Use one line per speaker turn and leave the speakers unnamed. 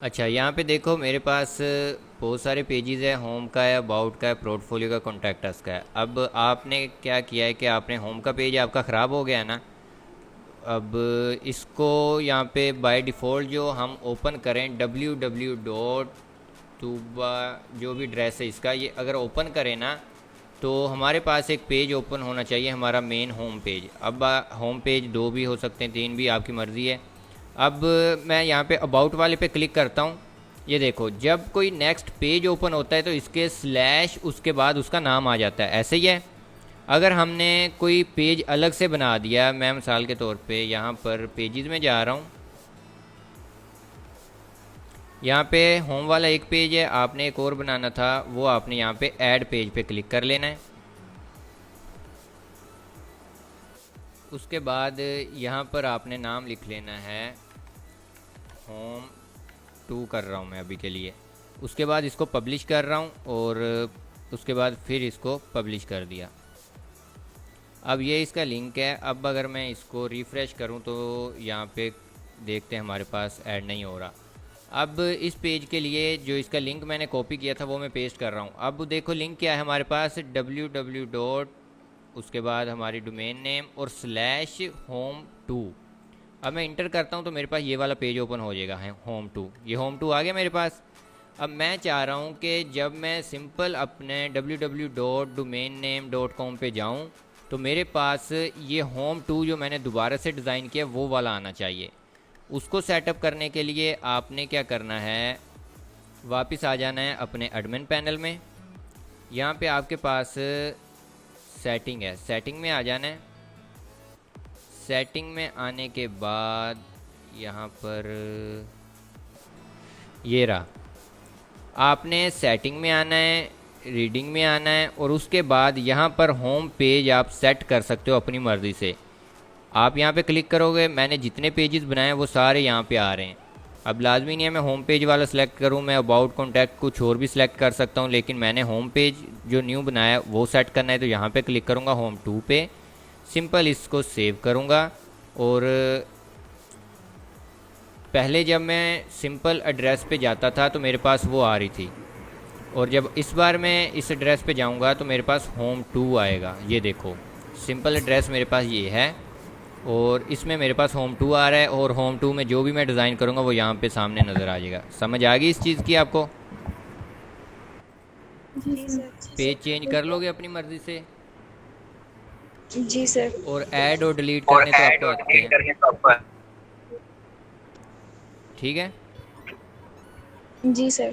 अच्छा, यहाँ पे देखो मेरे पास बहुत सारे पेजेस है। होम का है, अबाउट का है, पोर्टफोलियो का, कॉन्टैक्ट का है। अब आपने क्या किया है कि आपने होम का पेज आपका ख़राब हो गया है ना। अब इसको यहाँ पे बाय डिफ़ॉल्ट जो हम ओपन करें www.tuba, जो भी ड्रेस है इसका, ये अगर ओपन करें ना तो हमारे पास एक पेज ओपन होना चाहिए, हमारा मेन होम पेज। अब होम पेज दो भी हो सकते हैं, तीन भी, आपकी मर्ज़ी है। अब मैं यहाँ पे अबाउट वाले पे क्लिक करता हूँ। ये देखो, जब कोई नेक्स्ट पेज ओपन होता है तो इसके स्लैश उसके बाद उसका नाम आ जाता है, ऐसे ही है। अगर हमने कोई पेज अलग से बना दिया, मैं मिसाल के तौर पे यहाँ पर पेजेस में जा रहा हूँ। यहाँ पे होम वाला एक पेज है, आपने एक और बनाना था, वो आपने यहाँ पे ऐड पेज पे क्लिक कर लेना है। उसके बाद यहाँ पर आपने नाम लिख लेना है, होम 2 कर रहा हूँ मैं अभी के लिए। उसके बाद इसको पब्लिश कर रहा हूँ और उसके बाद फिर इसको पब्लिश कर दिया। अब ये इसका लिंक है। अब अगर मैं इसको रिफ़्रेश करूं तो यहाँ पे देखते हैं हमारे पास ऐड नहीं हो रहा। अब इस पेज के लिए जो इसका लिंक मैंने कॉपी किया था वो मैं पेस्ट कर रहा हूँ। अब देखो लिंक क्या है हमारे पास, www डॉट, उसके बाद हमारी डोमेन नेम और स्लैश home2। अब मैं इंटर करता हूँ तो मेरे पास ये वाला पेज ओपन हो जाएगा, है home2। ये home2 आ गया मेरे पास। अब मैं चाह रहा हूँ कि जब मैं सिंपल अपने www.domainname.com पे जाऊँ तो मेरे पास ये home2 जो मैंने दोबारा से डिज़ाइन किया वो वाला आना चाहिए। उसको सेटअप करने के लिए आपने क्या करना है, वापस आ जाना है अपने एडमिन पैनल में। यहाँ पे आपके पास सेटिंग है, सेटिंग में आ जाना है। सेटिंग में आने के बाद यहाँ पर ये रहा, आपने सेटिंग में आना है, रीडिंग में आना है और उसके बाद यहाँ पर होम पेज आप सेट कर सकते हो अपनी मर्ज़ी से। आप यहाँ पे क्लिक करोगे, मैंने जितने पेजेस बनाए हैं वो सारे यहाँ पे आ रहे हैं। अब लाजमी नहीं है मैं होम पेज वाला सेलेक्ट करूँ, मैं अबाउट कॉन्टैक्ट कुछ और भी सिलेक्ट कर सकता हूँ, लेकिन मैंने होम पेज जो न्यू बनाया है वो सेट करना है। तो यहाँ पे क्लिक करूँगा home2 पे, सिंपल इसको सेव करूँगा। और पहले जब मैं सिंपल एड्रेस पे जाता था तो मेरे पास वो आ रही थी, और जब इस बार मैं इस एड्रेस पे जाऊंगा तो मेरे पास home2 आएगा। ये देखो, सिंपल एड्रेस मेरे पास ये है और इसमें मेरे पास home2 आ रहा है, और home2 में जो भी मैं डिज़ाइन करूँगा वो यहाँ पे सामने नज़र आ जाएगा। समझ आ गई इस चीज़ की आपको?
जी सर।
पेज चेंज कर लोगे अपनी मर्ज़ी से,
जी सर।
और ऐड और डिलीट
और
करने तो
ऐड
आपको
और
आते
डिलीट
हैं।
करके तो आपको।
ठीक है।
जी सर।